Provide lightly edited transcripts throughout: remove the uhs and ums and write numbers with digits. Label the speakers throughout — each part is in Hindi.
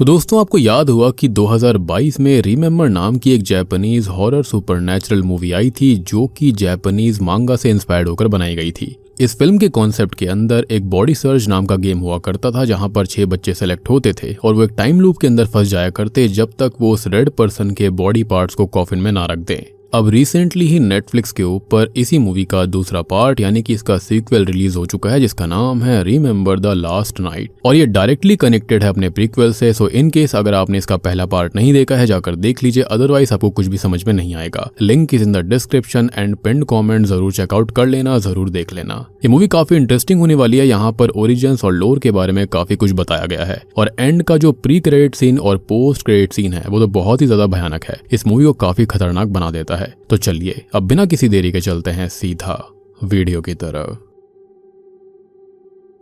Speaker 1: तो दोस्तों आपको याद हुआ कि 2022 में रिमेम्बर नाम की एक जापानीज हॉरर सुपरनैचुरल मूवी आई थी जो कि जापानीज मांगा से इंस्पायर्ड होकर बनाई गई थी। इस फिल्म के कॉन्सेप्ट के अंदर एक बॉडी सर्च नाम का गेम हुआ करता था जहां पर 6 बच्चे सेलेक्ट होते थे और वो एक टाइम लूप के अंदर फंस जाया करते जब तक वो उस रेड पर्सन के बॉडी पार्ट्स को कॉफिन में ना रख दें। अब रिसेंटली ही नेटफ्लिक्स के ऊपर इसी मूवी का दूसरा पार्ट यानी कि इसका सीक्वल रिलीज हो चुका है जिसका नाम है रिमेम्बर द लास्ट नाइट और ये डायरेक्टली कनेक्टेड है अपने प्रीक्वल से। सो इन केस अगर आपने इसका पहला पार्ट नहीं देखा है जाकर देख लीजिए, अदरवाइज आपको कुछ भी समझ में नहीं आएगा। Link is in the description and pinned comment जरूर चेकआउट कर लेना, जरूर देख लेना। ये मूवी काफी इंटरेस्टिंग होने वाली है। यहाँ पर ओरिजिन्स और लोर के बारे में काफी कुछ बताया गया है और एंड का जो प्री क्रेडिट सीन और पोस्ट क्रेडिट सीन है वो तो बहुत ही ज्यादा भयानक है। इस मूवी को काफी खतरनाक बना देता है। तो चलिए अब बिना किसी देरी के चलते हैं सीधा वीडियो की तरफ।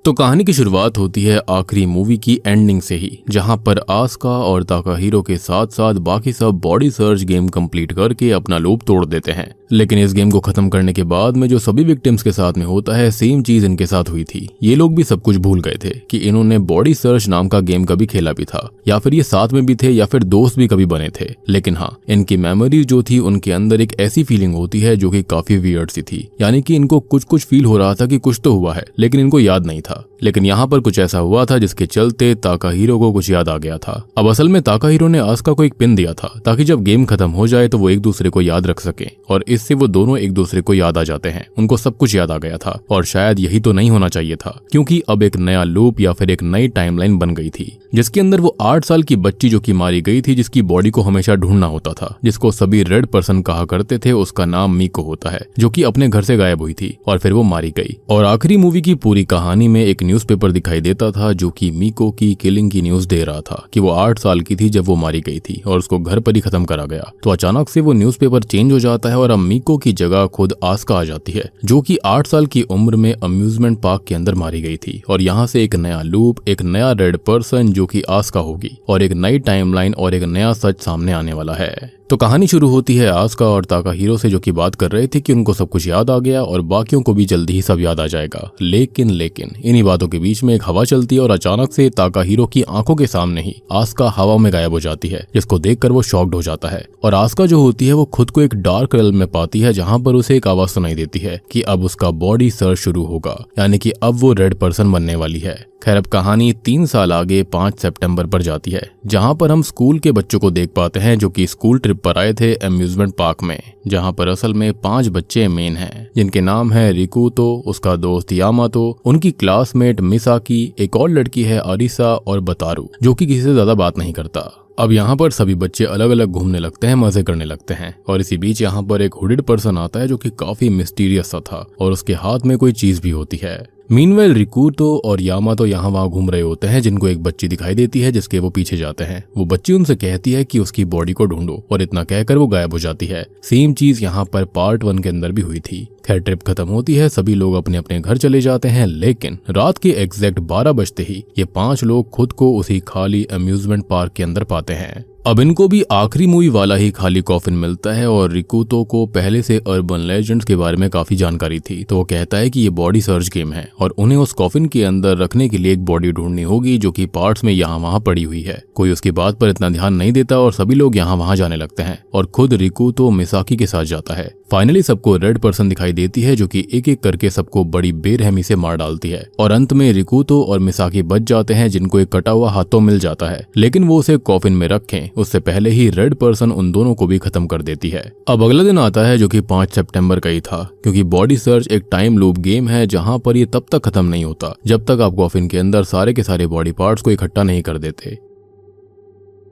Speaker 1: तो कहानी की शुरुआत होती है आखिरी मूवी की एंडिंग से ही, जहां पर आस्का और ताकाहिरो के साथ साथ बाकी सब बॉडी सर्च गेम कंप्लीट करके अपना लूप तोड़ देते हैं। लेकिन इस गेम को खत्म करने के बाद में जो सभी विक्टिम्स के साथ में होता है सेम चीज इनके साथ हुई थी। ये लोग भी सब कुछ भूल गए थे कि इन्होंने बॉडी सर्च नाम का गेम कभी खेला भी था, या फिर ये साथ में भी थे, या फिर दोस्त भी कभी बने थे। लेकिन हाँ, इनकी मेमोरी जो थी उनके अंदर एक ऐसी फीलिंग होती है जो कि काफी वियर्ड सी थी, यानी कि इनको कुछ फील हो रहा था कि कुछ तो हुआ है लेकिन इनको याद नहीं था। लेकिन यहाँ पर कुछ ऐसा हुआ था जिसके चलते ताकाहिरो को कुछ याद आ गया था। अब असल में ताकाहिरो ने आस्का को एक पिन दिया था ताकि जब गेम खत्म हो जाए तो वो एक दूसरे को याद रख सके और इससे वो दोनों एक दूसरे को याद आ जाते हैं। उनको सब कुछ याद आ गया था और शायद यही तो नहीं होना चाहिए था, क्योंकि अब एक नया लूप या फिर एक नई टाइमलाइन बन गई थी जिसके अंदर वो 8 साल की बच्ची जो कि मारी गई थी, जिसकी बॉडी को हमेशा ढूंढना होता था, जिसको सभी रेड पर्सन कहा करते थे, उसका नाम मीको होता है, जो कि अपने घर से गायब हुई थी और फिर वो मारी गई। और आखिरी मूवी की पूरी कहानी में एक न्यूज़पेपर दिखाई देता था जो कि मीको की किलिंग की न्यूज दे रहा था कि वो 8 साल की थी जब वो मारी गई थी और उसको घर पर ही खत्म करा गया। तो अचानक से वो न्यूज़पेपर चेंज हो जाता है और अब मीको की जगह खुद आस्का आ जाती है जो कि 8 साल की उम्र में अम्यूजमेंट पार्क के अंदर मारी गई थी। और यहाँ से एक नया लूप, एक नया रेड पर्सन जो कि आस्का होगी और एक नई टाइमलाइन और एक नया सच सामने आने वाला है। तो कहानी शुरू होती है आस्का और ताकाहिरो से, जो कि बात कर रहे थे कि उनको सब कुछ याद आ गया और बाकियों को भी जल्दी ही सब याद आ जाएगा। लेकिन इन्हीं बातों के बीच में एक हवा चलती है और अचानक से ताकाहिरो की आंखों के सामने ही आस्का हवा में गायब हो जाती है, जिसको देखकर वो शॉक्ड हो जाता है। और आस्का जो होती है वो खुद को एक डार्क रेल्म में पाती है जहां पर उसे एक आवाज सुनाई देती है कि अब उसका बॉडी सर्च शुरू होगा, यानी कि अब वो रेड पर्सन बनने वाली है। खैर अब कहानी 3 साल आगे 5 सितंबर पर जाती है, जहां पर हम स्कूल के बच्चों को देख पाते हैं जो कि स्कूल ट्रिप पर आए थे अम्यूजमेंट पार्क में, जहां पर असल में 5 बच्चे मेन हैं जिनके नाम है रिकुतो, उसका दोस्त यामातो, उनकी क्लासमेट मिसाकी, एक और लड़की है अरिसा और बतारू जो कि किसी से ज्यादा बात नहीं करता। अब यहाँ पर सभी बच्चे अलग अलग घूमने लगते हैं, मजे करने लगते हैं और इसी बीच यहाँ पर एक हुडिड पर्सन आता है जो कि काफी मिस्टीरियस सा था और उसके हाथ में कोई चीज भी होती है। मीनवेल रिकुतो और यामातो यहाँ वहाँ घूम रहे होते हैं जिनको एक बच्ची दिखाई देती है जिसके वो पीछे जाते हैं। वो बच्ची उनसे कहती है कि उसकी बॉडी को ढूंढो और इतना कहकर वो गायब हो जाती है। सेम चीज यहाँ पर पार्ट 1 के अंदर भी हुई थी। खैर ट्रिप खत्म होती है, सभी लोग अपने अपने घर चले जाते हैं, लेकिन रात के एग्जैक्ट 12 बजते ही ये 5 लोग खुद को उसी खाली अम्यूजमेंट पार्क के अंदर पाते हैं। अब इनको भी आखिरी मूवी वाला ही खाली कॉफिन मिलता है और रिकुतो को पहले से अर्बन लेजेंड्स के बारे में काफी जानकारी थी, तो वो कहता है कि ये बॉडी सर्च गेम है और उन्हें उस कॉफिन के अंदर रखने के लिए एक बॉडी ढूंढनी होगी जो कि पार्ट्स में यहाँ वहाँ पड़ी हुई है। कोई उसकी बात पर इतना ध्यान नहीं देता और सभी लोग यहाँ वहाँ जाने लगते हैं और खुद रिकुतो मिसाकी के साथ जाता है। फाइनली सबको रेड पर्सन दिखाई देती है जो कि एक एक करके सबको बड़ी बेरहमी से मार डालती है और अंत में रिकुतो और मिसाकी बच जाते हैं जिनको एक कटा हुआ हाथों मिल जाता है, लेकिन वो उसे कॉफिन में रखें उससे पहले ही रेड पर्सन उन दोनों को भी खत्म कर देती है। अब अगला दिन आता है जो कि 5 सितंबर का ही था, क्योंकि बॉडी सर्च एक टाइम लूप गेम है जहां पर ये तब तक खत्म नहीं होता जब तक आप कॉफिन के अंदर सारे के सारे बॉडी पार्ट्स को इकट्ठा नहीं कर देते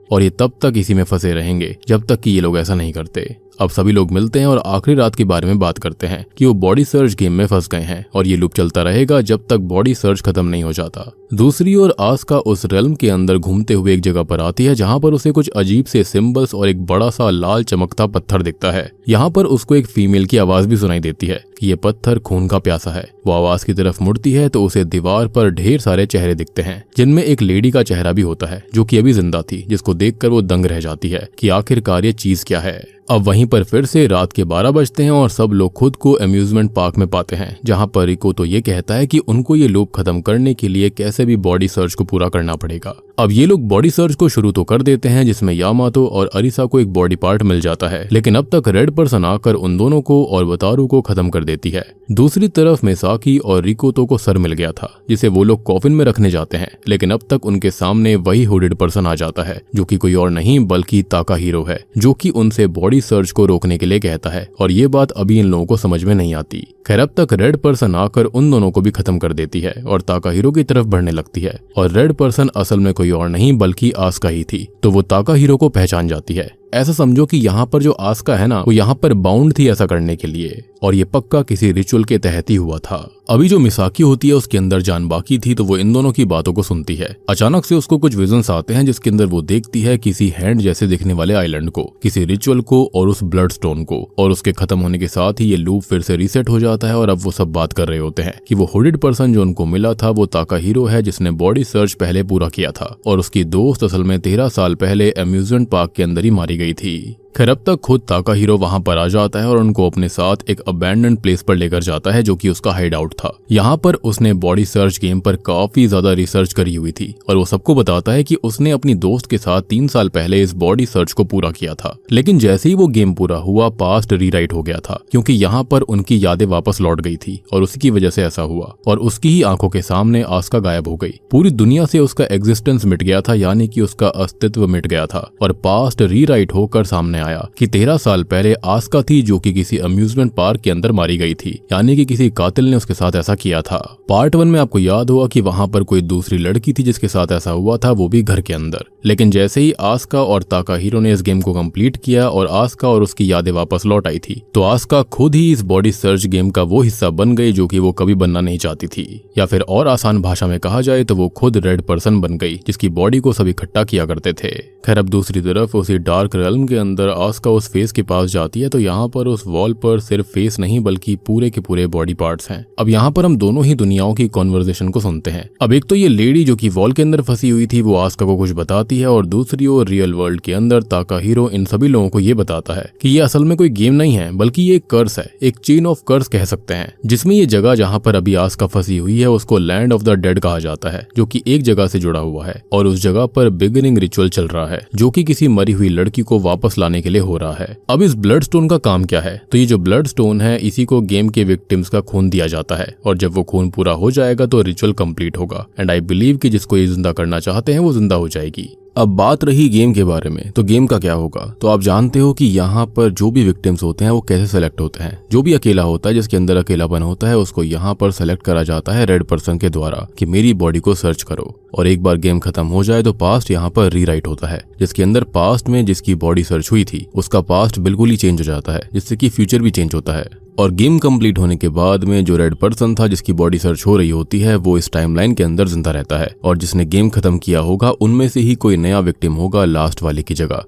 Speaker 1: और ये तब तक इसी में फंसे रहेंगे जब तक कि ये लोग ऐसा नहीं करते। अब सभी लोग मिलते हैं और आखिरी रात के बारे में बात करते हैं कि वो बॉडी सर्च गेम में फंस गए हैं और ये लूप चलता रहेगा जब तक बॉडी सर्च खत्म नहीं हो जाता। दूसरी ओर आस्का उस रेल्म के अंदर घूमते हुए एक जगह पर आती है जहां पर उसे कुछ अजीब से सिंबल्स और एक बड़ा सा लाल चमकता पत्थर दिखता है। यहाँ पर उसको एक फीमेल की आवाज भी सुनाई देती है कि ये पत्थर खून का प्यासा है। वो आवाज की तरफ मुड़ती है तो उसे दीवार पर ढेर सारे चेहरे दिखते हैं जिनमें एक लेडी का चेहरा भी होता है जो कि अभी जिंदा थी, जिसको देखकर वो दंग रह जाती है कि आखिरकार ये चीज क्या है। अब वहीं पर फिर से रात के 12 बजते हैं और सब लोग खुद को अम्यूजमेंट पार्क में पाते हैं, जहां पर रिको तो ये कहता है कि उनको ये लूप खत्म करने के लिए कैसे भी बॉडी सर्च को पूरा करना पड़ेगा। अब ये लोग बॉडी सर्च को शुरू तो कर देते हैं, जिसमें यामातो और अरिसा को एक बॉडी पार्ट मिल जाता है, लेकिन अब तक रेड पर्सन आकर उन दोनों को और वतारू को खत्म कर देती है। दूसरी तरफ मिसाकी और रिकोतो को सर मिल गया था, जिसे वो लोग कॉफिन में रखने जाते हैं, लेकिन अब तक उनके सामने वही हुडेड पर्सन आ जाता है, जो कि कोई और नहीं बल्कि ताकाहीरो है, जो कि उनसे बॉडी सर्च को रोकने के लिए कहता है। और ये बात अभी इन लोगों को समझ में नहीं आती। खैर, अब तक रेड पर्सन आकर उन दोनों को भी खत्म कर देती है और ताकाहीरो की तरफ बढ़ने लगती है। और रेड पर्सन असल में कोई और नहीं बल्कि आस्का ही थी, तो वो ताकाहीरो को पहचान जाती है। ऐसा समझो कि यहाँ पर जो आस्का है ना, वो यहाँ पर बाउंड थी ऐसा करने के लिए, और ये पक्का किसी रिचुअल के तहत ही हुआ था। अभी जो मिसाकी होती है उसके अंदर जान बाकी थी, तो वो इन दोनों की बातों को सुनती है। अचानक से उसको कुछ विजन्स आते हैं, जिसके अंदर वो देखती है किसी हैंड जैसे दिखने वाले आइलैंड को, किसी रिचुअल को और उस ब्लड स्टोन को। और उसके खत्म होने के साथ ही ये लूप फिर से रीसेट हो जाता है और अब वो सब बात कर रहे होते हैं कि वो हुडेड पर्सन जो उनको मिला था वो ताकाहीरो है, जिसने बॉडी सर्च पहले पूरा किया था, और उसकी दोस्त असल में 13 साल पहले अम्यूजमेंट पार्क के अंदर ही मारी गई थी। खैर, अब तक खुद ताकाहीरो वहां पर आ जाता है और उनको अपने साथ एक अबैंडन्ड प्लेस पर लेकर जाता है, जो कि उसका हाइड आउट था। यहाँ पर उसने बॉडी सर्च गेम पर काफी ज्यादा रिसर्च करी हुई थी, और वो सबको बताता है कि उसने अपनी दोस्त के साथ 3 साल पहले इस बॉडी सर्च को पूरा किया था। लेकिन जैसे ही वो गेम पूरा हुआ, पास्ट रीराइट हो गया था, क्योंकि यहाँ पर उनकी यादें वापस लौट गई थी, और उसी की वजह से ऐसा हुआ। और उसकी ही आंखों के सामने आस्का गायब हो गई। पूरी दुनिया से उसका एग्जिस्टेंस मिट गया था, यानी कि उसका अस्तित्व मिट गया था। और पास्ट रीराइट होकर सामने आया कि 13 साल पहले आस्का थी जो कि किसी अम्यूजमेंट पार्क के अंदर मारी गई थी, यानी कि किसी कातिल ने उसके साथ ऐसा किया था। पार्ट 1 में आपको याद होगा कि वहां पर कोई दूसरी लड़की थी जिसके साथ ऐसा हुआ था, वो भी घर के अंदर। लेकिन जैसे ही आस्का और ताकाहीरो ने इस गेम को कंप्लीट किया और आस्का और उसकी यादें वापस लौट आई थी, तो आस्का खुद ही इस बॉडी सर्च गेम का वो हिस्सा बन गई जो कि वो कभी बनना नहीं चाहती थी। या फिर और आसान भाषा में कहा जाए तो वो खुद रेड पर्सन बन गई, जिसकी बॉडी को सब इकट्ठा किया करते थे। खैर, अब दूसरी तरफ उसी डार्क रेल्म के अंदर आस्का उस फेस के पास जाती है, तो यहाँ पर उस वॉल पर सिर्फ फेस नहीं बल्कि पूरे के पूरे बॉडी पार्ट्स हैं। अब यहाँ पर हम दोनों ही दुनियाओं की कॉन्वर्सेशन को सुनते हैं। अब एक तो ये लेडी जो कि वॉल के अंदर फंसी हुई थी, वो आस्का को कुछ बताती है, और दूसरी ओर रियल वर्ल्ड के अंदर ताकाहीरो इन सभी लोगों को ये बताता है कि ये असल में कोई गेम नहीं है बल्कि ये एक कर्स है, एक चेन ऑफ कर्स कह सकते हैं, जिसमें ये जगह जहाँ पर अभी आस्का फंसी हुई है उसको लैंड ऑफ द डेड कहा जाता है, जो कि एक जगह से जुड़ा हुआ है, और उस जगह पर बिगिनिंग रिचुअल चल रहा है, जो कि किसी मरी हुई लड़की को वापस लाने के लिए हो रहा है। अब इस ब्लड स्टोन का काम क्या है? तो ये जो ब्लड स्टोन है, इसी को गेम के विक्टिम्स का खून दिया जाता है, और जब वो खून पूरा हो जाएगा तो रिचुअल कंप्लीट होगा। एंड आई बिलीव कि जिसको ये जिंदा करना चाहते हैं वो जिंदा हो जाएगी। अब बात रही गेम के बारे में, तो गेम का क्या होगा? तो आप जानते हो कि यहाँ पर जो भी विक्टिम्स होते हैं वो कैसे सेलेक्ट होते हैं। जो भी अकेला होता है, जिसके अंदर अकेलापन होता है, उसको यहाँ पर सेलेक्ट करा जाता है रेड पर्सन के द्वारा कि मेरी बॉडी को सर्च करो। और एक बार गेम खत्म हो जाए तो पास्ट यहाँ पर रीराइट होता है, जिसके अंदर पास्ट में जिसकी बॉडी सर्च हुई थी उसका पास्ट बिल्कुल ही चेंज हो जाता है, जिससे कि फ्यूचर भी चेंज होता है। और गेम कंप्लीट होने के बाद में जो रेड पर्सन था जिसकी बॉडी सर्च हो रही होती है, वो इस टाइमलाइन के अंदर जिंदा रहता है, और जिसने गेम खत्म किया होगा उनमें से ही कोई नया विक्टिम होगा लास्ट वाले की जगह।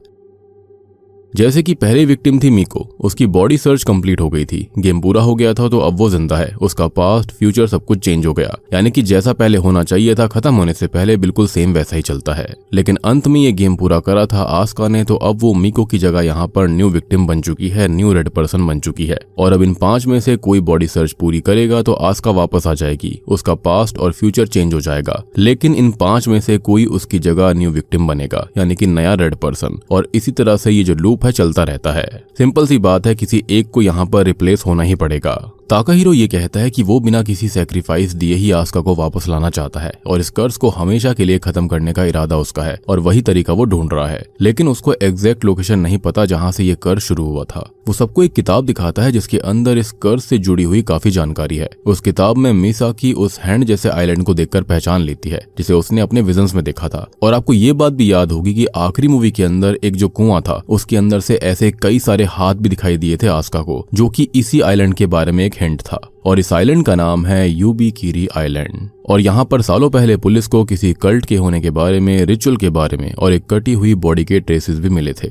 Speaker 1: जैसे कि पहले विक्टिम थी मिको, उसकी बॉडी सर्च कंप्लीट हो गई थी, गेम पूरा हो गया था, तो अब वो जिंदा है, उसका पास्ट फ्यूचर सब कुछ चेंज हो गया, यानी कि जैसा पहले होना चाहिए था खत्म होने से पहले बिल्कुल सेम वैसा ही चलता है। लेकिन अंत में ये गेम पूरा करा था आस्का ने, तो अब वो मिको की जगह यहाँ पर न्यू विक्टिम बन चुकी है, न्यू रेड पर्सन बन चुकी है। और अब इन 5 में से कोई बॉडी सर्च पूरी करेगा तो आस्का वापस आ जाएगी, उसका पास्ट और फ्यूचर चेंज हो जाएगा। लेकिन इन 5 में से कोई उसकी जगह न्यू विक्टिम बनेगा, यानी कि नया रेड पर्सन, और इसी तरह से ये जो लूप है चलता रहता है। सिंपल सी बात है, किसी एक को यहाँ पर रिप्लेस होना ही पड़ेगा। ताकाहीरो ये कहता है कि वो बिना किसी सैक्रिफाइस दिए ही आस्का को वापस लाना चाहता है, और इस कर्स को हमेशा के लिए खत्म करने का इरादा उसका है, और वही तरीका वो ढूंढ रहा है। लेकिन उसको एग्जैक्ट लोकेशन नहीं पता जहाँ से ये कर्स शुरू हुआ था। वो सबको एक किताब दिखाता है जिसके अंदर इस कर्स से जुड़ी हुई काफी जानकारी है। उस किताब में मिसाकी उस हैंड जैसे आइलैंड को देखकर पहचान लेती है, जिसे उसने अपने विजन्स में देखा था। और आपको ये बात भी याद होगी कि आखिरी मूवी के अंदर एक जो कुआं था, उसके अंदर से ऐसे कई सारे हाथ भी दिखाई दिए थे आस्का को, जो कि इसी आइलैंड के बारे में एक हिंट था। और इस आइलैंड का नाम है यूबीकिरी आइलैंड। और यहाँ पर सालों पहले पुलिस को किसी कल्ट के होने के बारे में, रिचुअल के बारे में और एक कटी हुई बॉडी के ट्रेसेस भी मिले थे।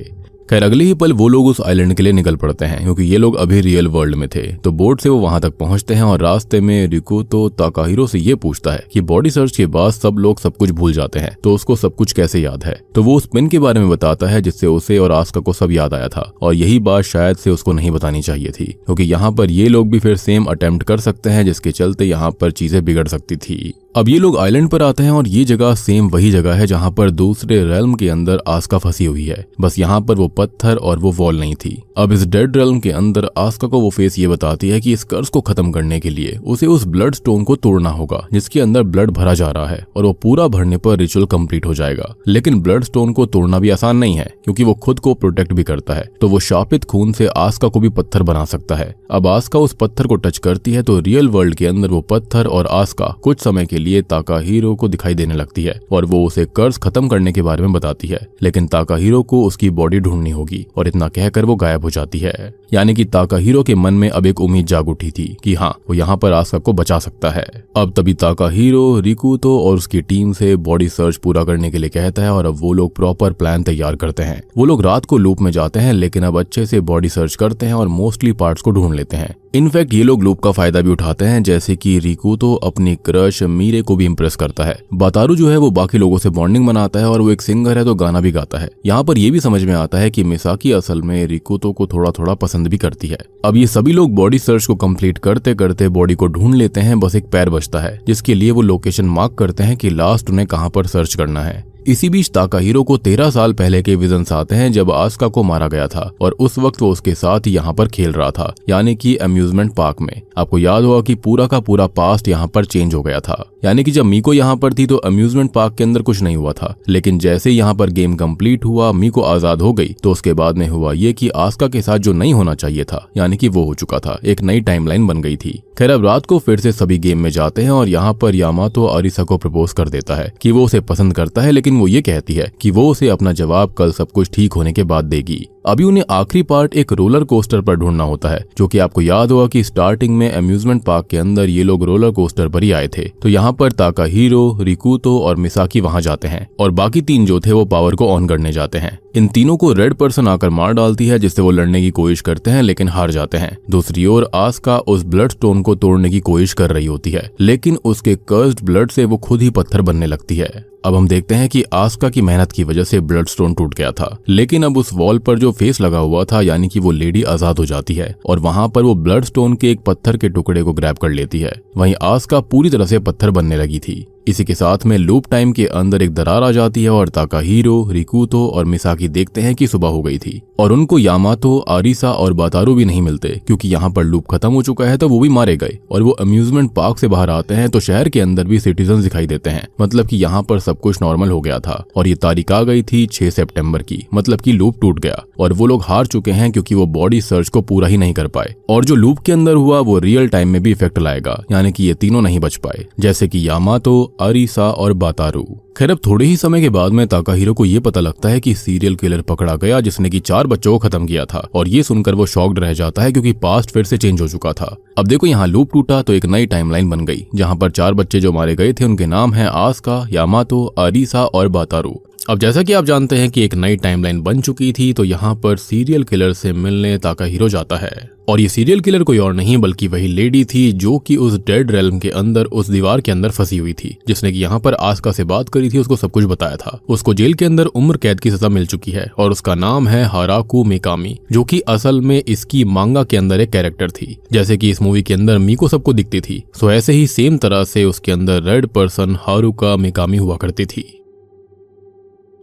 Speaker 1: खैर अगले ही पल वो लोग उस आइलैंड के लिए निकल पड़ते हैं क्योंकि ये लोग अभी रियल वर्ल्ड में थे। तो बोट से वो वहां तक पहुंचते हैं और रास्ते में रिकू तो ताकाहिरो से ये पूछता है कि बॉडी सर्च के बाद सब लोग सब कुछ भूल जाते हैं तो उसको सब कुछ कैसे याद है। तो वो उस पिन के बारे में बताता है जिससे उसे और आस्का को सब याद आया था और यही बात शायद से उसको नहीं बतानी चाहिए थी क्योंकि यहाँ पर ये लोग भी फिर सेम अटेम्प्ट कर सकते हैं जिसके चलते यहाँ पर चीजें बिगड़ सकती थी। अब ये लोग आइलैंड पर आते हैं और ये जगह सेम वही जगह है जहाँ पर दूसरे रेल्म के अंदर आस्का फंसी हुई है, बस यहाँ पर वो पत्थर और वो वॉल नहीं थी। अब इस डेड रेल्म के अंदर आस्का को वो फेस ये बताती है कि इस कर्ज को खत्म करने के लिए उसे उस ब्लड स्टोन को तोड़ना होगा जिसके अंदर ब्लड भरा जा रहा है और वो पूरा भरने पर रिचुअल कंप्लीट हो जाएगा। लेकिन ब्लड स्टोन को तोड़ना भी आसान नहीं है क्योंकि वो खुद को प्रोटेक्ट भी करता है, तो वो शापित खून से आस्का को भी पत्थर बना सकता है। अब आस्का उस पत्थर को टच करती है तो रियल वर्ल्ड के अंदर वो पत्थर और आस्का कुछ समय के लिए ताकाहिरो को दिखाई देने लगती है और वो उसे कर्ज खत्म करने के बारे में बताती है। लेकिन ताकाहिरो को उसकी बॉडी ढूंढनी होगी और इतना कहकर वो गायब हो जाती है। यानी कि ताकाहिरो के मन में अब एक उम्मीद जाग उठी थी कि हाँ वो यहाँ पर आस्का को बचा सकता है। अब तभी ताकाहिरो रिकुतो और उसकी टीम से बॉडी सर्च पूरा करने के लिए कहता है और अब वो लोग प्रॉपर प्लान तैयार करते हैं। वो लोग रात को लूप में जाते हैं लेकिन अब अच्छे से बॉडी सर्च करते हैं और मोस्टली पार्ट्स को ढूंढ लेते हैं। इनफैक्ट ये लोग लूप का फायदा भी उठाते हैं, जैसे कि रिकुतो अपनी क्रश मीरे को भी इम्प्रेस करता है। बतारू जो है वो बाकी लोगों से बॉन्डिंग बनाता है और वो एक सिंगर है तो गाना भी गाता है। यहाँ पर ये भी समझ में आता है कि मिसाकी असल में रिकुतो को थोड़ा थोड़ा पसंद भी करती है। अब ये सभी लोग बॉडी सर्च को कंप्लीट करते करते बॉडी को ढूंढ लेते हैं, बस एक पैर बचता है जिसके लिए वो लोकेशन मार्क करते हैं कि लास्ट उन्हें कहाँ पर सर्च करना है। इसी बीच ताकाहिरो को 13 साल पहले के विजन्स आते हैं जब आस्का को मारा गया था और उस वक्त वो उसके साथ यहाँ पर खेल रहा था, यानी कि अम्यूजमेंट पार्क में। आपको याद होगा कि पूरा का पूरा पास्ट यहाँ पर चेंज हो गया था, यानी कि जब मीको यहाँ पर थी तो अम्यूजमेंट पार्क के अंदर कुछ नहीं हुआ था, लेकिन जैसे यहाँ पर गेम कंप्लीट हुआ, मीको आजाद हो गई, तो उसके बाद में हुआ ये कि आस्का के साथ जो नहीं होना चाहिए था यानी कि वो हो चुका था, एक नई टाइमलाइन बन गई थी। खैर अब रात को फिर से सभी गेम में जाते हैं और यहाँ पर यामातो अरिसा को प्रपोज कर देता है कि वो उसे पसंद करता है, लेकिन वो ये कहती है कि वो उसे अपना जवाब कल सब कुछ ठीक होने के बाद देगी। अभी उन्हें आखिरी पार्ट एक रोलर कोस्टर पर ढूंढना होता है, जो कि आपको याद होगा कि स्टार्टिंग में अम्यूजमेंट पार्क के अंदर ये लोग रोलर कोस्टर पर ही आए थे। तो यहाँ पर ताकाहिरो, रिकुतो और मिसाकी वहां जाते हैं और बाकी 3 जो थे वो पावर को ऑन करने जाते हैं। इन तीनों को रेड पर्सन आकर मार डालती है जिससे वो लड़ने की कोशिश करते हैं लेकिन हार जाते हैं। दूसरी ओर आस्का उस ब्लड स्टोन को तोड़ने की कोशिश कर रही होती है, लेकिन उसके कर्स्ड ब्लड से वो खुद ही पत्थर बनने लगती है। अब हम देखते हैं कि आस्का की मेहनत की वजह से ब्लड स्टोन टूट गया था, लेकिन अब उस वॉल पर जो फेस लगा हुआ था यानी कि वो लेडी आजाद हो जाती है और वहां पर वो ब्लड स्टोन के एक पत्थर के टुकड़े को ग्रैब कर लेती है। वहीं आस्का पूरी तरह से पत्थर बनने लगी थी। इसी के साथ में लूप टाइम के अंदर एक दरार आ जाती है और ताकाहिरो, रिकुतो और मिसाकी देखते हैं कि सुबह हो गई थी और उनको यामातो, आरिसा और बतारू भी नहीं मिलते क्योंकि यहाँ पर लूप खत्म हो चुका है, तो वो भी मारे गए। और वो अम्यूजमेंट पार्क से बाहर आते हैं तो शहर के अंदर भी सिटीजन दिखाई देते हैं, मतलब कि यहाँ पर सब कुछ नॉर्मल हो गया था। और ये तारीख आ गई थी 6 सितंबर की, मतलब कि लूप टूट गया और वो लोग हार चुके हैं क्योंकि वो बॉडी सर्च को पूरा ही नहीं कर पाए। और जो लूप के अंदर हुआ वो रियल टाइम में भी इफेक्ट लाएगा, यानी कि ये तीनों नहीं बच पाए, जैसे कि यामातो, अरिसा और बतारू। खैर अब थोड़े ही समय के बाद में ताकाहिरो को ये पता लगता है कि सीरियल किलर पकड़ा गया जिसने कि 4 बच्चों को खत्म किया था और ये सुनकर वो शॉक्ड रह जाता है क्योंकि पास्ट फिर से चेंज हो चुका था। अब देखो यहाँ लूप टूटा तो एक नई टाइमलाइन बन गई जहाँ पर 4 बच्चे जो मारे गए थे उनके नाम है आस्का, यामातो, अरिसा और बतारू। अब जैसा कि आप जानते हैं कि एक नई टाइमलाइन बन चुकी थी, तो यहाँ पर सीरियल किलर से मिलने ताकाहिरो जाता है और ये सीरियल किलर कोई और नहीं बल्कि वही लेडी थी जो कि उस डेड रेल्म के अंदर उस दीवार के अंदर फंसी हुई थी, जिसने कि यहाँ पर आस्का से बात करी थी, उसको सब कुछ बताया था। उसको जेल के अंदर उम्र कैद की सजा मिल चुकी है और उसका नाम है हाराकू मिकामी, जो कि असल में इसकी मांगा के अंदर एक कैरेक्टर थी। जैसे कि इस मूवी के अंदर मीको सबको दिखती थी, सो ऐसे ही सेम तरह से उसके अंदर रेड पर्सन हारुका मिकामी हुआ करती थी।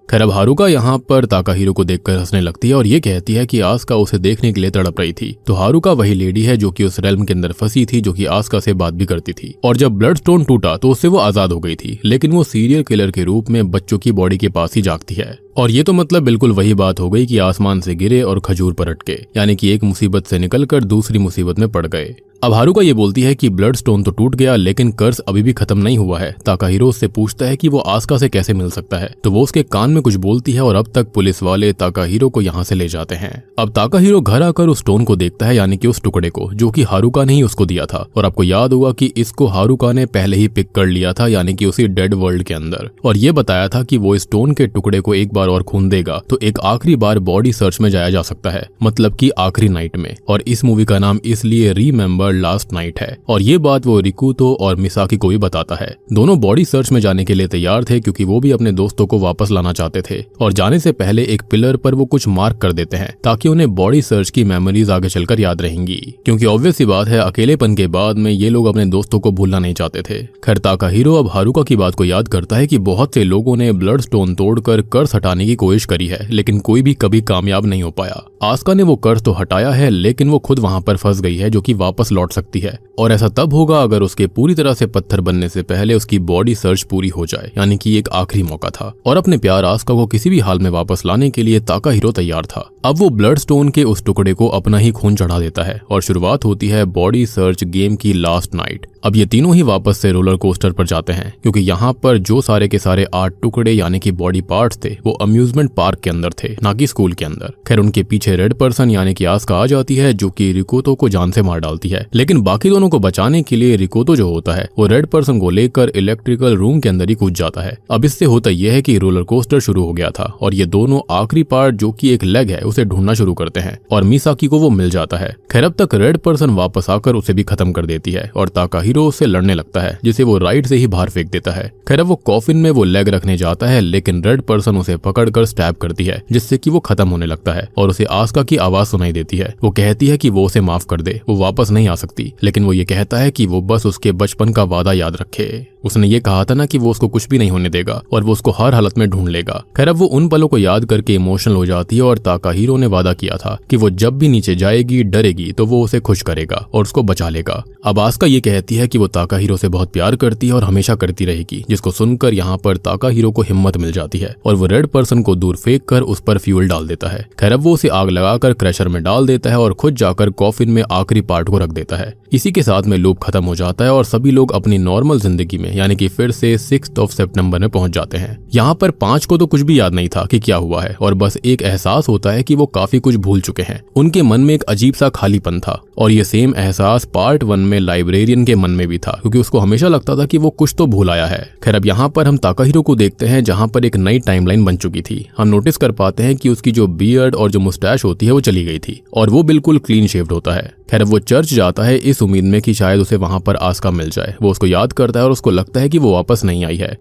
Speaker 1: खैर अब हारुका यहाँ पर ताकाहिरो को देखकर हंसने लगती है और ये कहती है कि आस्का उसे देखने के लिए तड़प रही थी। तो हारुका वही लेडी है जो कि उस रेल्म के अंदर फंसी थी, जो कि आस्का से बात भी करती थी। और जब ब्लड स्टोन टूटा तो उससे वो आजाद हो गई थी, लेकिन वो सीरियल किलर के रूप में बच्चों की बॉडी के पास ही जागती है। और ये तो मतलब बिल्कुल वही बात हो गई कि आसमान से गिरे और खजूर पर अटके, यानी कि एक मुसीबत से निकलकर दूसरी मुसीबत में पड़ गए। अब हारुका ये बोलती है कि ब्लड स्टोन तो टूट गया लेकिन कर्ज अभी भी खत्म नहीं हुआ है। ताकाहिरो उससे पूछता है कि वो आस्का से कैसे मिल सकता है, तो वो उसके कान में कुछ बोलती है और अब तक पुलिस वाले ताकाहिरो को यहाँ से ले जाते हैं। अब ताकाहिरो घर आकर उस स्टोन को देखता है, यानी कि उस टुकड़े को जो कि हारुका ने ही उसको दिया था। और आपको याद होगा कि इसको हारुका ने पहले ही पिक कर लिया था, यानी कि उसी डेड वर्ल्ड के अंदर, और ये बताया था कि वो इस स्टोन के टुकड़े को एक बार प्यार और खून देगा तो एक आखिरी बार बॉडी सर्च में जाया जा सकता है, मतलब कि आखिरी नाइट में। और इस मूवी का नाम इसलिए रिमेंबर लास्ट नाइट है। और ये बात वो रिकुतो और मिसाकी को भी बताता है। दोनों बॉडी सर्च में जाने के लिए तैयार थे क्योंकि वो भी अपने दोस्तों को वापस लाना चाहते थे। और जाने से पहले एक पिलर पर वो कुछ मार्क कर देते हैं ताकि उन्हें बॉडी सर्च की मेमोरीज आगे चलकर याद रहेंगी, क्योंकि ऑब्वियस सी बात है अकेलेपन के बाद में ये लोग अपने दोस्तों को भूलना नहीं चाहते थे। खैर ताकाहिरो अब हारुका की बात को याद करता है कि बहुत से लोगों ने ब्लड स्टोन तोड़कर कर्स हटाने की कोशिश करी है, लेकिन कोई भी कभी कामयाब नहीं हो पाया। आस्का ने वो कर्स तो हटाया है, लेकिन वो खुद वहां पर फंस गई है जो कि वापस लौट सकती है। और ऐसा तब होगा अगर उसके पूरी तरह से पत्थर बनने से पहले उसकी बॉडी सर्च पूरी हो जाए, यानी कि एक आखिरी मौका था। और अपने प्यार आस्का को किसी भी हाल में वापस लाने के लिए ताकाहिरो तैयार था। अब वो ब्लड स्टोन के उस टुकड़े को अपना ही खून चढ़ा देता है और शुरुआत होती है बॉडी सर्च गेम की लास्ट नाइट। अब ये तीनों ही वापस से रोलर कोस्टर पर जाते हैं, क्योंकि यहाँ पर जो सारे के सारे 8 टुकड़े यानी कि बॉडी पार्ट्स थे वो अम्यूजमेंट पार्क के अंदर थे, ना कि स्कूल के अंदर। खैर उनके पीछे रेड पर्सन यानी कि आस्का आ जाती है जो कि रिकोतो को जान से मार डालती है। लेकिन बाकी दोनों को बचाने के लिए रिकोतो जो होता है वो रेड पर्सन को लेकर इलेक्ट्रिकल रूम के अंदर ही कूद जाता है। अब इससे होता यह है कि रोलर कोस्टर शुरू हो गया था और ये दोनों आखिरी पार्ट जो कि एक लेग है उसे ढूंढना शुरू करते हैं और मिसाकी को वो मिल जाता है। खैर अब तक रेड पर्सन वापस आकर उसे भी खत्म कर देती है और ताकाहिरो उससे लड़ने लगता है, जिसे वो राइट से ही बाहर फेंक देता है। खैर अब वो कॉफिन में वो लेग रखने जाता है, लेकिन रेड पर्सन उसे पकड़कर स्टैब करती है, जिससे कि वो खत्म होने लगता है और उसे आस्का की आवाज सुनाई देती है। वो कहती है कि वो उसे माफ कर दे, वो वापस नहीं आ सकती, लेकिन वो ये कहता है कि वो बस उसके बचपन का वादा याद रखे। उसने ये कहा था ना कि वो उसको कुछ भी नहीं होने देगा और वो उसको हर हालत में ढूंढ लेगा। खैर अब वो उन पलों को याद करके इमोशनल हो जाती है और ताकाहिरो ने वादा किया था कि वो जब भी नीचे जाएगी डरेगी तो वो उसे खुश करेगा और उसको बचा लेगा। अब आस्का ये कहती है कि वो ताकाहिरो से बहुत प्यार करती है और हमेशा करती रहेगी, जिसको सुनकर यहाँ पर ताकाहिरो को हिम्मत मिल जाती है और वो रेड पर्सन को दूर फेंक कर उस पर फ्यूल डाल देता है। खैर अब वो उसे आग लगाकर क्रशर में डाल देता है और खुद जाकर कॉफिन में आखिरी पार्ट को रख देता है। इसी के साथ में लूप खत्म हो जाता है और सभी लोग अपनी नॉर्मल जिंदगी में यानी कि फिर से 6 सितंबर में पहुंच जाते हैं। यहाँ पर 5 को तो कुछ भी याद नहीं था कि क्या हुआ है और बस एक एहसास होता है कि वो काफी कुछ भूल चुके हैं। उनके मन में एक अजीब सा खालीपन था और ये सेम एहसास पार्ट 1 में लाइब्रेरियन के मन में भी था, क्योंकि उसको हमेशा लगता था कि वो कुछ तो भूल आया है। खैर अब यहाँ पर हम ताकाहिरो को देखते हैं जहाँ पर एक नई टाइमलाइन बन चुकी थी। हम नोटिस कर पाते हैं कि उसकी जो बियर्ड और जो मुस्टैच होती है वो चली गई थी और वो बिल्कुल क्लीन शेव्ड होता है। खैर वो चर्च जाता है इस उम्मीद में कि शायद उसे वहां पर आस्का मिल जाए। वो उसको याद करता है और उसको लगता है कि वो वापस नहीं आई है,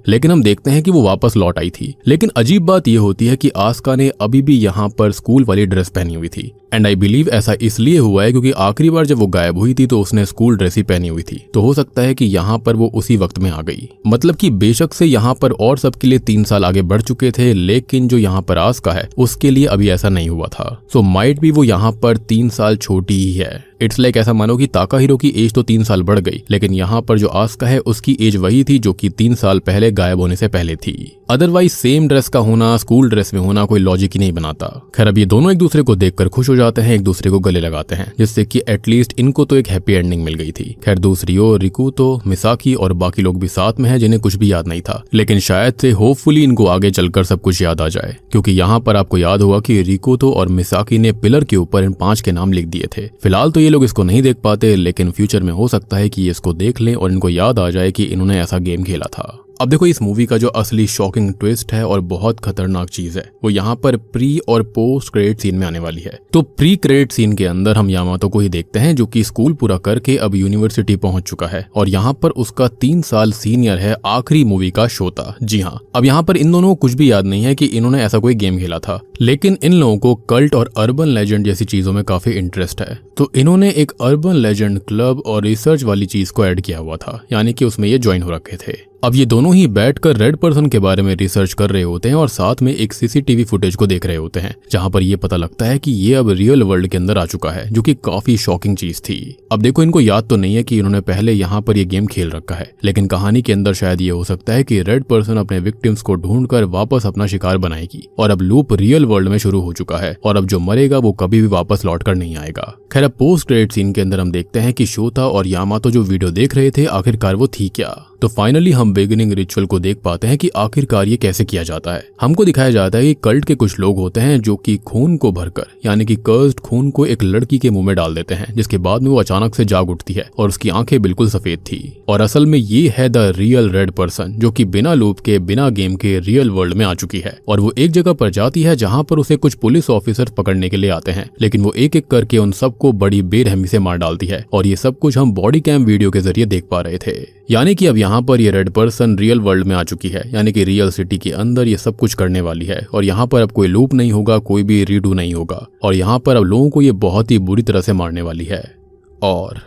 Speaker 1: लेकिन हम देखते हैं कि वो वापस लौट आई थी। लेकिन अजीब बात यह होती है कि आस्का ने अभी भी यहाँ पर स्कूल वाली ड्रेस पहनी हुई थी। एंड आई बिलीव ऐसा इसलिए हुआ है क्योंकि आखिरी बार जब वो गायब हुई थी तो उसने स्कूल ड्रेस ही पहनी हुई थी। तो हो सकता है कि यहाँ पर वो उसी वक्त में आ गई। मतलब कि बेशक से यहाँ पर और सबके लिए 3 साल आगे बढ़ चुके थे, लेकिन जो यहाँ पर आस्का है उसके लिए अभी ऐसा नहीं हुआ था। सो माइट भी वो यहाँ पर 3 साल छोटी ही है। इट्स लाइक ऐसा मानो कि ताकाहिरो की एज तो 3 साल बढ़ गई, लेकिन यहाँ पर जो आस्का है उसकी एज वही थी जो कि 3 साल पहले गायब होने से पहले थी। अदरवाइज सेम ड्रेस का होना, स्कूल ड्रेस में होना कोई लॉजिक ही नहीं बनाता। खैर अब ये दोनों एक दूसरे को देखकर खुश हो जाते हैं, एक दूसरे को गले लगाते हैं, जिससे कि एटलीस्ट इनको तो एक हैप्पी एंडिंग मिल गई थी। खैर दूसरी ओर रिकुतो, मिसाकी और बाकी लोग भी साथ में हैं जिन्हें कुछ भी याद नहीं था, लेकिन शायद से होपफुली इनको आगे चलकर सब कुछ याद आ जाए, क्योंकि यहाँ पर आपको याद होगा कि रिकुतो और मिसाकी ने पिलर के ऊपर इन 5 के नाम लिख दिए थे। फिलहाल तो ये लोग इसको नहीं देख पाते, लेकिन फ्यूचर में हो सकता है कि ये इसको देख लें और इनको याद आ जाए कि इन्होंने ऐसा गेम खेला था। अब देखो इस मूवी का जो असली शॉकिंग ट्विस्ट है और बहुत खतरनाक चीज है वो यहाँ पर प्री और पोस्ट क्रेडिट सीन में आने वाली है। तो प्री क्रेडिट सीन के अंदर हम यामातो को ही देखते हैं जो कि स्कूल पूरा करके अब यूनिवर्सिटी पहुंच चुका है और यहाँ पर उसका 3 साल सीनियर है आखिरी मूवी का शोता। जी हाँ, अब यहाँ पर इन दोनों को कुछ भी याद नहीं है कि इन्होंने ऐसा कोई गेम खेला था, लेकिन इन लोगों को कल्ट और अर्बन लेजेंड जैसी चीजों में काफी इंटरेस्ट है। तो इन्होंने एक अर्बन लेजेंड क्लब और रिसर्च वाली चीज को ऐड किया हुआ था, यानी कि उसमें ये ज्वाइन हो रखे थे। अब ये दोनों ही बैठकर रेड पर्सन के बारे में रिसर्च कर रहे होते हैं और साथ में एक सीसीटीवी फुटेज को देख रहे होते हैं, जहां पर ये पता लगता है कि ये अब रियल वर्ल्ड के अंदर आ चुका है, जो कि काफी शॉकिंग चीज थी। अब देखो इनको याद तो नहीं है कि इन्होंने पहले यहाँ पर ये गेम खेल रखा है, लेकिन कहानी के अंदर शायद ये हो सकता है कि रेड पर्सन अपने विक्टिम्स को ढूंढकर वापस अपना शिकार बनाएगी और अब लूप रियल वर्ल्ड में शुरू हो चुका है और अब जो मरेगा वो कभी भी वापस लौट कर नहीं आएगा। खैर अब पोस्ट क्रेडिट सीन के अंदर हम देखते हैं कि शोता और यामातो जो वीडियो देख रहे थे आखिरकार वो थी क्या। तो फाइनली हम बिगिनिंग रिचुअल को देख पाते हैं कि आखिरकार ये कैसे किया जाता है। हमको दिखाया जाता है कि कल्ट के कुछ लोग होते हैं जो कि खून को भरकर यानी कि कर्स्ड खून को एक लड़की के मुंह में डाल देते हैं, जिसके बाद में वो अचानक से जाग उठती है और उसकी आंखें बिल्कुल सफेद थी। और असल में ये है द रियल रेड पर्सन, जो कि बिना लूप के बिना गेम के रियल वर्ल्ड में आ चुकी है। और वो एक जगह पर जाती है जहां पर उसे कुछ पुलिस ऑफिसर पकड़ने के लिए आते हैं, लेकिन वो एक एक करके उन सबको बड़ी बेरहमी से मार डालती है। और ये सब कुछ हम बॉडी कैम वीडियो के जरिए देख पा रहे थे। यानी कि अब यहाँ पर ये रेड पर्सन रियल वर्ल्ड में आ चुकी है, यानी कि रियल सिटी के अंदर ये सब कुछ करने वाली है। और यहाँ पर अब कोई लूप नहीं होगा, कोई भी रीडू नहीं होगा, और यहाँ पर अब लोगों को ये बहुत ही बुरी तरह से मारने वाली है। और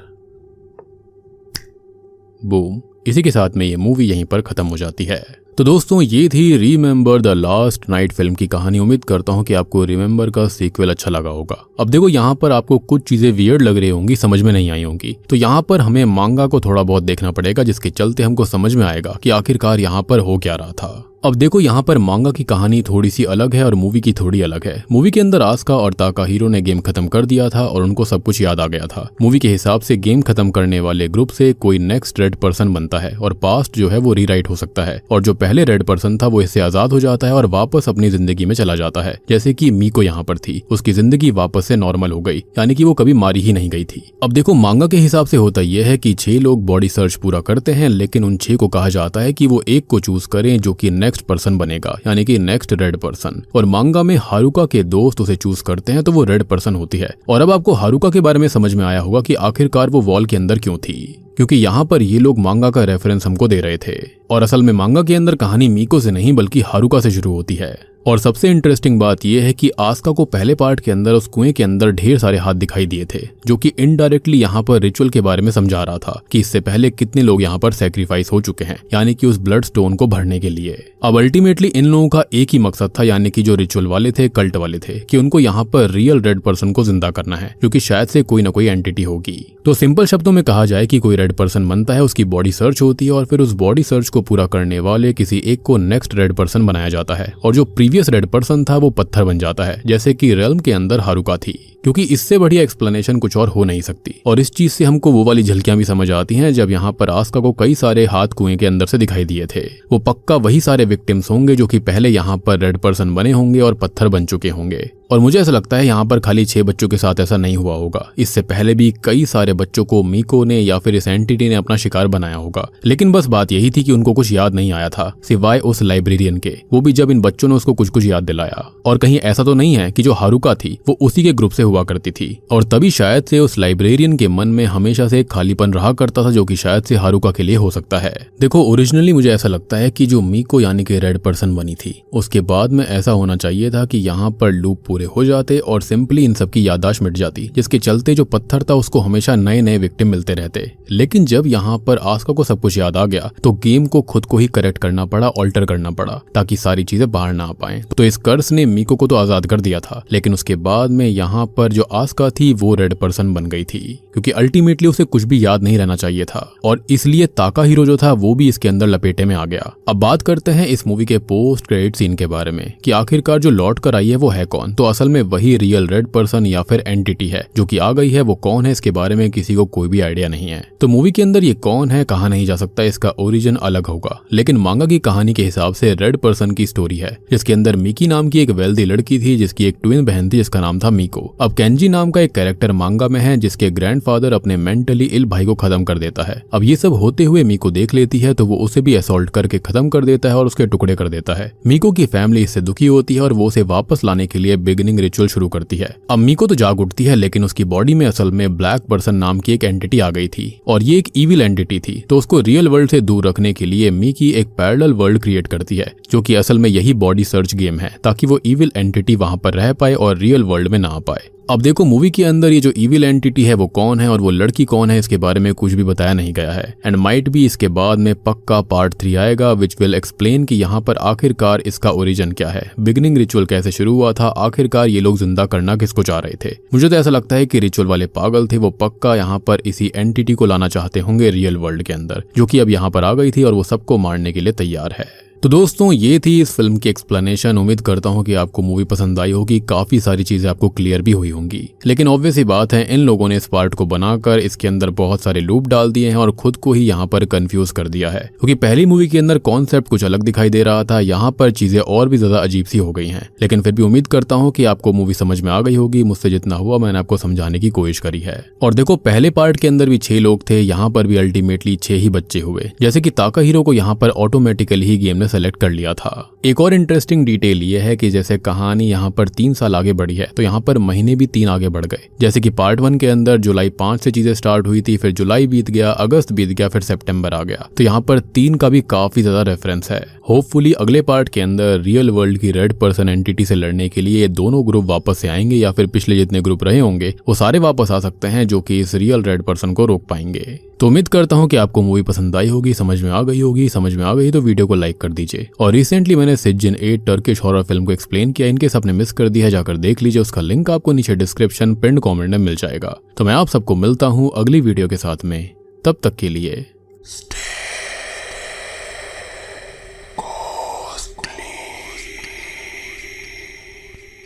Speaker 1: बूम, इसी के साथ में ये मूवी यहीं पर खत्म हो जाती है। तो दोस्तों, ये थी remember the last night film की कहानी। उम्मीद करता हूँ कि आपको रिमेंबर का सीक्वल अच्छा लगा होगा। अब देखो, यहाँ पर आपको कुछ चीजें वियर्ड लग रही होंगी, समझ में नहीं आई होंगी, तो यहाँ पर हमें मांगा को थोड़ा बहुत देखना पड़ेगा, जिसके चलते हमको समझ में आएगा कि आखिरकार यहाँ पर हो क्या रहा था। अब देखो, यहाँ पर मांगा की कहानी थोड़ी सी अलग है और मूवी की थोड़ी अलग है। मूवी के अंदर आस्का और ताकाहीरो ने गेम खत्म कर दिया था और उनको सब कुछ याद आ गया था। मूवी के हिसाब से गेम खत्म करने वाले ग्रुप से कोई नेक्स्ट रेड पर्सन बनता है और पास्ट जो है वो रीराइट हो सकता है, और जो पहले रेड पर्सन था वो इससे आजाद हो जाता है और वापस अपनी जिंदगी में चला जाता है। जैसे कि मीको यहाँ पर थी, उसकी जिंदगी वापस से नॉर्मल हो गई, यानी कि वो कभी मारी ही नहीं गई थी। अब देखो, मांगा के हिसाब से होता यह है कि 6 लोग बॉडी सर्च पूरा करते हैं, लेकिन उन 6 को कहा जाता है कि वो एक को चूज करें जो कि नेक्स्ट पर्सन बनेगा, यानी कि नेक्स्ट रेड पर्सन। और मांगा में हारुका के दोस्त उसे चूज करते हैं तो वो रेड पर्सन होती है। और अब आपको हारुका के बारे में समझ में आया होगा कि आखिरकार वो वॉल के अंदर क्यों थी, क्योंकि यहाँ पर ये लोग मांगा का रेफरेंस हमको दे रहे थे। और असल में मांगा के अंदर कहानी मीको से नहीं बल्कि हारुका से शुरू होती है। और सबसे इंटरेस्टिंग बात यह है कि आस्का को पहले पार्ट के अंदर उस कुएं के अंदर ढेर सारे हाथ दिखाई दिए थे, जो कि इनडायरेक्टली यहाँ पर रिचुअल के बारे में समझा रहा था कि इससे पहले कितने लोग यहाँ पर सैक्रिफाइस हो चुके हैं, यानी कि उस ब्लड स्टोन को भरने के लिए। अब अल्टीमेटली इन लोगों का एक ही मकसद था, यानी कि जो रिचुअल वाले थे, कल्ट वाले थे, कि उनको यहाँ पर रियल रेड पर्सन को जिंदा करना है, जो कि शायद से कोई ना कोई एंटिटी होगी। तो सिंपल शब्दों में कहा जाए कि कोई रेड पर्सन बनता है, उसकी बॉडी सर्च होती है और फिर उस बॉडी सर्च को पूरा करने वाले किसी एक को नेक्स्ट रेड पर्सन बनाया जाता है, और जो प्रीवियस रेड पर्सन वो पत्थर बन जाता है, जैसे कि रेल्म के अंदर हारुका थी। क्योंकि इससे बढ़िया एक्सप्लेनेशन कुछ और हो नहीं सकती। और इस चीज से हमको वो वाली झलकियां भी समझ आती हैं जब यहाँ पर आस्का को कई सारे हाथ कुएं के अंदर से दिखाई दिए थे। वो पक्का वही सारे विक्टिम्स होंगे जो कि पहले यहाँ पर रेड पर्सन बने होंगे और पत्थर बन चुके होंगे। और मुझे ऐसा लगता है यहाँ पर खाली 6 बच्चों के साथ ऐसा नहीं हुआ होगा, इससे पहले भी कई सारे बच्चों को मीको ने या फिर इस एंटिटी ने अपना शिकार बनाया होगा। लेकिन बस बात यही थी कि उनको कुछ याद नहीं आया था सिवाय उस लाइब्रेरियन के, वो भी जब इन बच्चों ने उसको कुछ कुछ याद दिलाया। और कहीं ऐसा तो नहीं है कि जो हारुका थी वो उसी के ग्रुप से हुआ करती थी, और तभी शायद से उस लाइब्रेरियन के मन में हमेशा से एक खालीपन रहा करता था, जो कि शायद से हारुका के लिए हो सकता है। देखो, ओरिजिनली मुझे ऐसा लगता है कि जो मीको यानी कि रेड पर्सन बनी थी, उसके बाद में ऐसा होना चाहिए था कि यहाँ पर लूप पूरे हो जाते और सिंपली इन सबकी याददाश्त मिट जाती, जिसके चलते जो पत्थर था उसको हमेशा नए नए विक्टिम मिलते रहते। लेकिन जब यहाँ पर आस्का को सब कुछ याद आ गया तो गेम को खुद को ही करेक्ट करना पड़ा, ऑल्टर करना पड़ा, ताकि सारी चीजें बाहर ना आ पाए। तो इस कर्स ने मीको को तो आजाद कर दिया था, लेकिन उसके बाद में यहाँ पर जो आस्का थी वो रेड पर्सन बन गई थी, क्योंकि अल्टीमेटली उसे कुछ भी याद नहीं रहना चाहिए था, और इसलिए ताकाहीरो जो था वो भी इसके अंदर लपेटे में आ गया। अब बात करते हैं इस मूवी के पोस्ट क्रेडिट सीन के बारे में कि आखिरकार जो लौट कर आई है वो है कौन। तो असल में वही रियल रेड पर्सन या फिर एंटिटी है जो कि आ गई है। वो कौन है इसके बारे में किसी को कोई भी आइडिया नहीं है। तो मूवी के अंदर ये कौन है कहा नहीं जा सकता, इसका ओरिजिन अलग होगा। लेकिन मांगा की कहानी के हिसाब से रेड पर्सन की स्टोरी है, जिसके अंदर मिकी नाम की एक वेल्दी लड़की थी जिसकी एक ट्विन बहन थी जिसका नाम था मीको। अब केंजी नाम का एक कैरेक्टर मांगा में है जिसके ग्रैंडफादर अपने मेंटली इल भाई को खत्म कर देता है। अब ये सब होते हुए मीको देख लेती है तो वो उसे भी असॉल्ट करके खत्म कर देता है और उसके टुकड़े कर देता है। मीको की फैमिली इससे दुखी होती है और वो उसे वापस लाने के लिए बिगिनिंग रिचुअल शुरू करती है। अब मीको तो जाग उठती है, लेकिन उसकी बॉडी में असल में ब्लैक पर्सन नाम की एक एंटिटी आ गई थी और ये एक इविल एंटिटी थी। तो उसको रियल वर्ल्ड से दूर रखने के लिए मिकी एक पैरेलल वर्ल्ड क्रिएट करती है, जो कि असल में यही बॉडी सर्च गेम है, ताकि वो इविल एंटिटी वहां पर रह पाए और रियल वर्ल्ड में ना आ पाए। अब देखो, मूवी के अंदर ये जो इविल एंटिटी है वो कौन है और वो लड़की कौन है इसके बारे में कुछ भी बताया नहीं गया है। एंड माइट भी इसके बाद में पक्का पार्ट 3 आएगा विच विल एक्सप्लेन कि यहाँ पर आखिरकार इसका ओरिजिन क्या है, बिगिनिंग रिचुअल कैसे शुरू हुआ था, आखिरकार ये लोग जिंदा करना किसको चाह रहे थे। मुझे तो ऐसा लगता है कि रिचुअल वाले पागल थे, वो पक्का यहाँ पर इसी एंटिटी को लाना चाहते होंगे रियल वर्ल्ड के अंदर, जो कि अब यहाँ पर आ गई थी और वो सबको मारने के लिए तैयार है। तो दोस्तों ये थी इस फिल्म की एक्सप्लेनेशन। उम्मीद करता हूँ कि आपको मूवी पसंद आई होगी, काफी सारी चीजें आपको क्लियर भी हुई होंगी। लेकिन ऑब्वियस ही बात है, इन लोगों ने इस पार्ट को बनाकर इसके अंदर बहुत सारे लूप डाल दिए हैं और खुद को ही यहाँ पर कंफ्यूज कर दिया है, क्योंकि पहली मूवी के अंदर कॉन्सेप्ट कुछ अलग दिखाई दे रहा था, यहाँ पर चीजें और भी ज्यादा अजीब सी हो गई हैं। लेकिन फिर भी उम्मीद करता हूँ कि आपको मूवी समझ में आ गई होगी। मुझसे जितना हुआ मैंने आपको समझाने की कोशिश करी है। और देखो, पहले पार्ट के अंदर भी 6 लोग थे, यहाँ पर भी अल्टीमेटली 6 ही बच्चे हुए, जैसे कि ताकाहीरो को यहाँ पर ऑटोमेटिकली ही गेम ने सेलेक्ट कर लिया था। एक और इंटरेस्टिंग डिटेल ये है कि जैसे कहानी यहाँ पर 3 साल आगे बढ़ी है, तो यहाँ पर महीने भी 3 आगे बढ़ गए। जैसे कि पार्ट 1 के अंदर जुलाई 5 से चीजें स्टार्ट हुई थी, फिर जुलाई बीत गया, अगस्त बीत गया, फिर सितंबर आ गया। तो यहाँ पर 3 का भी काफी ज्यादा रेफरेंस है। होपफुली अगले पार्ट के अंदर रियल वर्ल्ड की रेड पर्सन एंटिटी से लड़ने के लिए ये दोनों ग्रुप वापस से आएंगे, या फिर पिछले जितने ग्रुप रहे होंगे वो सारे वापस आ सकते हैं, जो कि इस रियल रेड पर्सन को रोक पाएंगे। तो उम्मीद करता हूँ कि आपको मूवी पसंद आई होगी, समझ में आ गई होगी। समझ में आ गई तो वीडियो को लाइक कर दीजिए। और रिसेंटली मैंने सिजिन 8 टर्किश हॉरर फिल्म को एक्सप्लेन किया, इनकेस आपने मिस कर दिया है जाकर देख लीजिए, उसका लिंक आपको नीचे डिस्क्रिप्शन पिन कमेंट में मिल जाएगा। तो मैं आप सबको मिलता हूँ अगली वीडियो के साथ में, तब तक के लिए